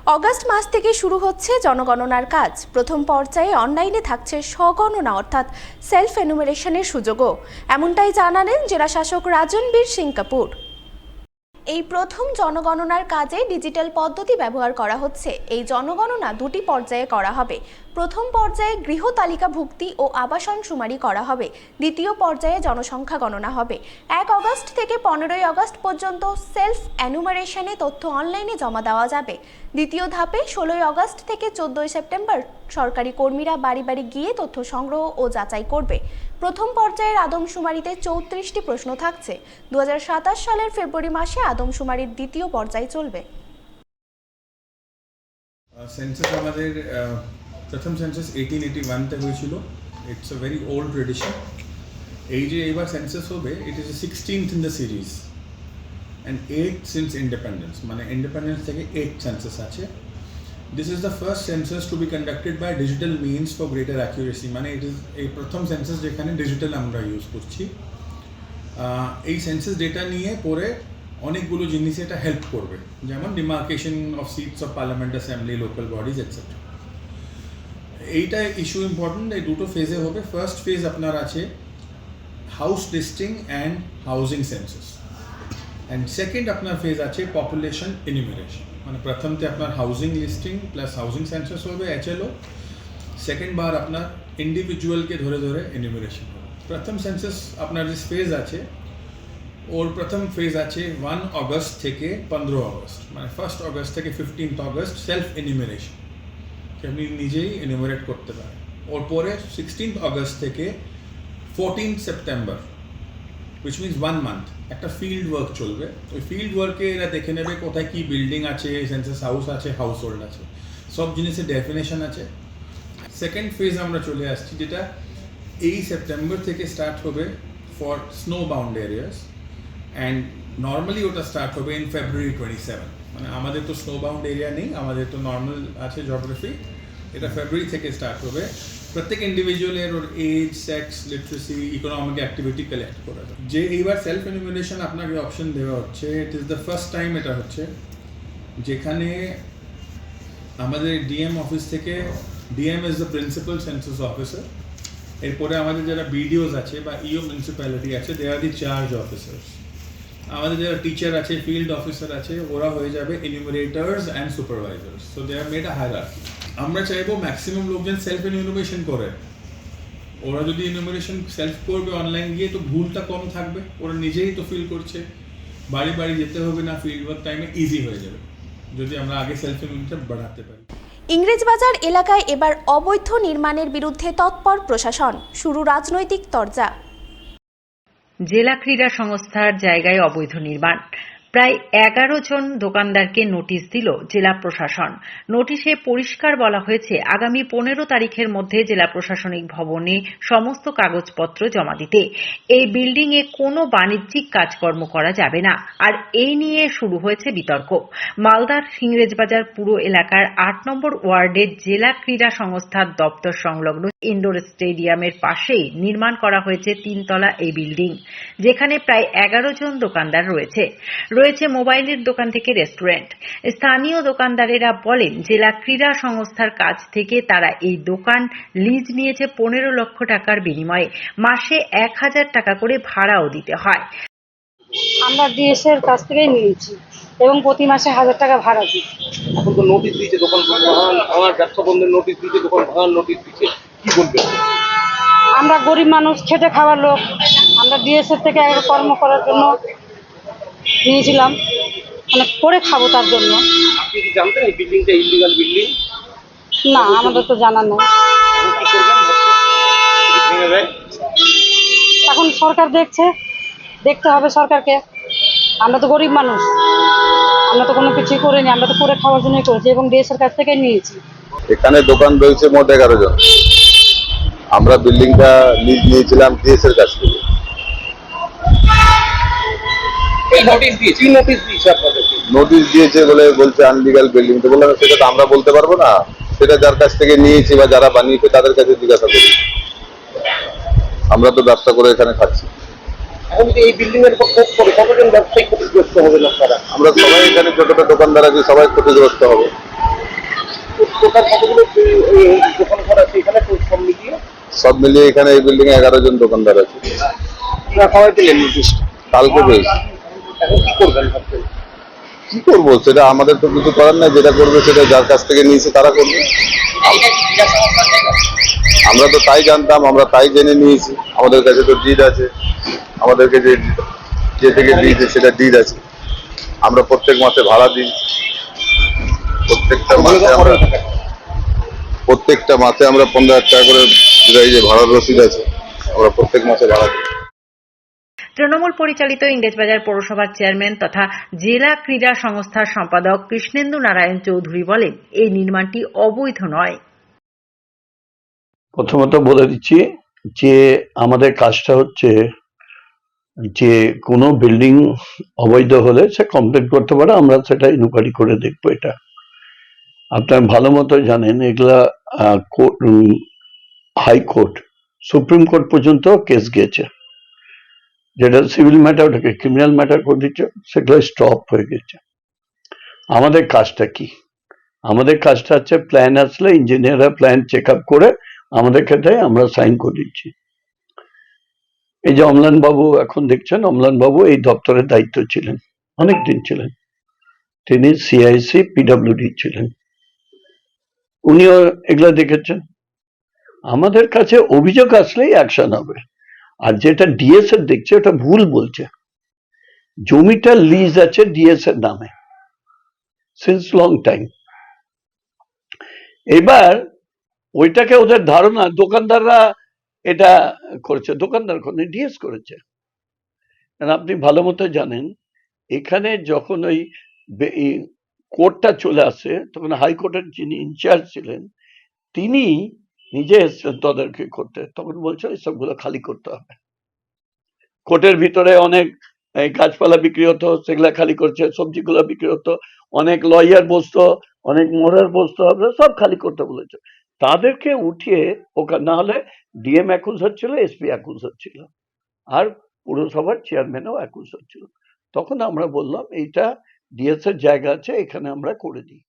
August মাস থেকে শুরু হচ্ছে জনগণনার কাজ। প্রথম পর্যায়ে অনলাইনে থাকছে স্বগণনা অর্থাৎ সেলফ এনুমেরেশনের সুযোগও, এমনটাই জানালেন জেলাশাসক রাজনবীর সিং কাপুর। এই প্রথম জনগণনার কাজে ডিজিটাল পদ্ধতি ব্যবহার করা হচ্ছে। এই জনগণনা দুটি পর্যায়ে করা হবে। প্রথম পর্যায়ে গৃহ তালিকাভুক্তি ও আবাসন শুমারি করা হবে। দ্বিতীয় পর্যায়ে জনসংখ্যা গণনা হবে। 1 আগস্ট থেকে 15 আগস্ট পর্যন্ত সেলফ এনুমারেশনে তথ্য অনলাইনে জমা দেওয়া যাবে। দ্বিতীয় ধাপে 16 আগস্ট থেকে 14 সেপ্টেম্বর সরকারি কর্মীরা বাড়ি বাড়ি গিয়ে তথ্য সংগ্রহ ও যাচাই করবে। প্রথম পর্যায়ের আদমশুমারিতে 34টি প্রশ্ন থাকছে। 2027 সালের ফেব্রুয়ারি মাসে আদমশুমারির দ্বিতীয় পর্যায় চলবে। সেন্সাস আমাদের প্রথম সেন্সাস 1881 তে হয়েছিল। It's a very old tradition. এই যে এবার সেন্সাস হবে, it is 16th in the series and 8th since independence, মানে ইন্ডিপেন্ডেন্স থেকে 8th সেন্সাস আছে। This is the first census to be conducted by digital means for greater accuracy. মানে it is এই প্রথম সেন্সাস যেখানে digital আমরা use করছি। এই সেন্সাস ডেটা নিয়ে পরে অনেকগুলো জিনিস এটা হেল্প করবে, যেমন demarcation of seats of parliament, assembly, local bodies etcetera. এইটা ইস্যু ইম্পর্টেন্ট। এই দুটো ফেজে হবে। ফার্স্ট ফেজ আপনার আছে house listing and housing census, and second আপনার ফেজ আছে পপুলেশন এনিমিরেশন। মানে প্রথমতে আপনার housing listing plus housing census হবে HLO, সেকেন্ড বার আপনার ইন্ডিভিজুয়ালকে ধরে ধরে এনিমিরেশন হবে। প্রথম সেন্সাস আপনার যে ফেজ আছে ওর প্রথম ফেজ আছে 1 আগস্ট থেকে 15 আগস্ট, মানে 1 আগস্ট থেকে 15 আগস্ট সেলফ এনিমিরেশন, আপনি নিজেই এনিমিরেট করতে পারেন। ওর পরে 16 আগস্ট থেকে 14 সেপ্টেম্বর, which means 1 month, একটা ফিল্ড ওয়ার্ক চলবে। ওই ফিল্ড ওয়ার্কে এরা দেখে নেবে কোথায় কি বিল্ডিং আছে, সেন্সাস হাউস আছে, হাউস হোল্ড আছে, সব জিনিসের ডেফিনেশন আছে। সেকেন্ড ফেজ আমরা চলে আসছি, যেটা এই সেপ্টেম্বর থেকে স্টার্ট হবে for snow bound areas, and normally ওটা স্টার্ট হবে ইন ফেব্রুয়ারি 27। মানে আমাদের তো স্নো বাউন্ড এরিয়া নেই, আমাদের তো নর্মাল আছে জিওগ্রাফি। এটা ফেব্রুয়ারি থেকে স্টার্ট হবে। প্রত্যেক ইন্ডিভিজুয়ালের ওর age, sex, literacy, economic activity collect করা যায়। যে এইবার সেলফ এনুমিনেশন আপনাকে অপশন দেওয়া হচ্ছে, it is the first time এটা হচ্ছে, যেখানে আমাদের ডিএম অফিস থেকে, DM is the principal census officer, এরপরে আমাদের যারা বিডিওস আছে বা ইও মিউনিসিপ্যালিটি আছে, দে আর দি চার্জ অফিসার্স। আমাদের যারা টিচার আছে, ফিল্ড অফিসার আছে, ওরা হয়ে যাবে enumerators and supervisors. So they are made a hierarchy. আমরা চাইবো ম্যাক্সিমাম লোকজন সেলফ এনুমিনেশন করে। ওরা যদি এনুমিনেশন সেলফ করবে অনলাইন গিয়ে, তো ভুলটা কম থাকবে। ওরা নিজেই তো ফিল করছে, বাড়ি বাড়ি যেতে হবে না, ফিল্ড ওয়ার্ক টাইমে ইজি হয়ে যাবে যদি আমরা আগে সেলফ এনুমিনেশন বাড়াতে পারি। ইংরেজবাজার এলাকায় এবার অবৈধ নির্মাণের বিরুদ্ধে তৎপর প্রশাসন, শুরু রাজনৈতিক তরজা। জেলা ক্রীড়া সংস্থার জায়গায় অবৈধ নির্মাণ, প্রায় 11 জন দোকানদারকে নোটিশ দিল জেলা প্রশাসন। নোটিশে পরিষ্কার বলা হয়েছে, আগামী 15 তারিখের মধ্যে জেলা প্রশাসনিক ভবনে সমস্ত কাগজপত্র জমা দিতে। এই বিল্ডিং এ কোনো বাণিজ্যিক কাজকর্ম করা যাবে না। আর এই নিয়ে শুরু হয়েছে বিতর্ক। মালদার ইংরেজবাজার পুর এলাকার 8 নম্বর ওয়ার্ডের জেলা ক্রীড়া সংস্থার দপ্তর সংলগ্ন ইনডোর স্টেডিয়ামের পাশেই নির্মাণ করা হয়েছে 3 তলা এই বিল্ডিং, যেখানে প্রায় 11 জন দোকানদার রয়েছে। মোবাইলের দোকান থেকে রেস্টুরেন্ট। স্থানীয় দোকানদারেরা বলেন, জেলা ক্রীড়া সংস্থার কাছ থেকে তারা এই দোকান লিজ নিয়েছে 15 লক্ষ টাকার বিনিময়ে। মাসে 1000 টাকা করে ভাড়াও দিতে হয়। আমরা ডিএস এর কাছ থেকেই নিয়েছি এবং প্রতি মাসে 1000 টাকা ভাড়া দিই। এখন তো নোটিশ দিয়েছে, দোকান ভাঙার, ব্যবসা বন্ধের নোটিশ দিয়েছে, দোকান ভাঙার নোটিশ দিচ্ছে, কি বলবেন? আমরা গরিব মানুষ, খেটে খাওয়ার লোক, আমরা ডিএস এর থেকে কর্ম করার জন্য নিয়েছিলাম, মানে করে খাবো তার জন্য। আপনি কি জানতেন এই বিল্ডিংটা ইলিগাল বিল্ডিং? না, আমাদের তো জানা নেই। এখন সরকার দেখছে, দেখতে হবে সরকারকে। আমরা তো গরিব মানুষ, আমরা তো কোনো কিছুই করিনি, আমরা তো করে খাওয়ার জন্যই করেছি এবং ডিএস এর কাছ থেকে নিয়েছি। এখানে দোকান রয়েছে মোট 11 জন। আমরা বিল্ডিংটা লিজ নিয়েছিলাম ডিএস এর কাছ থেকে। নোটিশ দিয়েছে বলে বলছে আনলিগাল বিল্ডিং। তো বললাম সেটা তো আমরা বলতে পারবো না, সেটা যার কাছ থেকে নিয়েছি বা যারা বানিয়েছে তাদের কাছে জিজ্ঞাসা করি। আমরা তো ব্যবসা করে এখানে খাচ্ছি। এই বিল্ডিং এর কতজন ব্যবসায়ী ক্ষতিগ্রস্ত হবে না? আমরা সবাই এখানে ছোট ছোট দোকানদার আছি, সবাই ক্ষতিগ্রস্ত হবে। টোটাল কতগুলো দোকান ঘর আছে এখানে তো সব মিলিয়ে? সব মিলিয়ে এখানে এই বিল্ডিং এ 11 জন দোকানদার আছে। আপনারা কবে পেলেন নোটিশটা? কালকে পেয়েছি। এখন কি করবেন ভাবছেন? কি করবো সেটা আমাদের তো কিছু করার নাই, যেটা করবে সেটা যার কাছ থেকে নিয়েছে তারা করবে। আমরা তো তাই জানতাম, আমরা তাই জেনে নিয়েছি। আমাদের কাছে তো ডিড আছে, আমাদেরকে যে থেকে দিয়েছে সেটা ডিড আছে। আমরা প্রত্যেক মাসে ভাড়া দিই, প্রত্যেকটা মাসে আমরা 15,000 টাকা করে, যেটা এই যে ভাড়ার রসিদ আছে, আমরা প্রত্যেক মাসে ভাড়া দিই। তৃণমূল পরিচালিত ইংরেজবাজার পৌরসভার চেয়ারম্যান তথা জেলা ক্রীড়া সংস্থার সম্পাদক কৃষ্ণেন্দু নারায়ণ চৌধুরী বলেন, এই নির্মাণটি অবৈধ নয়। প্রথমত বলে দিচ্ছি যে আমাদের কাজটা হচ্ছে যে কোনো বিল্ডিং অবৈধ হলে সে কমপ্লেন করতে পারে, আমরা সেটা ইনকোয়ারি করে দেখবো। এটা আপনার ভালো মতো জানেন, এগুলা হাইকোর্ট, সুপ্রিম কোর্ট পর্যন্ত কেস গেছে। যেটা সিভিল ম্যাটার ওটাকে ক্রিমিনাল ম্যাটার করে দিচ্ছে, সেগুলো স্টপ হয়ে গেছে। আমাদের কাজটা কি? আমাদের কাজটা হচ্ছে প্ল্যান আসলে ইঞ্জিনিয়াররা প্ল্যান চেক আপ করে আমাদের ক্ষেত্রে আমরা সাইন করে দিচ্ছি। এই যে অম্লান বাবু এখন দেখছেন, অম্লান বাবু এই দপ্তরের দায়িত্ব ছিলেন, অনেকদিন ছিলেন। তিনি সিআইসি পিডব্লিউডি ছিলেন, উনিও এগুলা দেখেছেন। আমাদের কাছে অভিযোগ আসলেই অ্যাকশন হবে। আর যেটা ডিএস এর দেখছে ওটা ভুল বলছে। জমিটা লিজ আছে ডিএস এর নামে সিন্স লং টাইম। এবার ওইটাকে ওদের ধারণা দোকানদাররা এটা করেছে, দোকানদার করে ডিএস করেছে। আপনি ভালো মতো জানেন, এখানে যখন ওই কোর্টটা চলে আসে তখন হাইকোর্টের যিনি ইনচার্জ ছিলেন তিনি নিজে এসছেন তদারকি করতে, তখন বলছে এসবগুলো খালি করতে হবে। কোর্টের ভিতরে অনেক গাছপালা বিক্রি হতো, সেগুলা খালি করছে। সবজিগুলো বিক্রি হতো, অনেক লয়ার বসতো, অনেক মোড়ার বসতো, আপনারা সব খালি করতে বলেছে। তাদেরকে উঠিয়ে ওখানে, না হলে ডিএম অ্যাকুজ হচ্ছিল, এসপি অ্যাকুজ হচ্ছিল, আর পুরসভার চেয়ারম্যানও অ্যাকুজ হচ্ছিল। তখন আমরা বললাম এইটা ডিএস এর জায়গা আছে, এখানে আমরা করে দিই।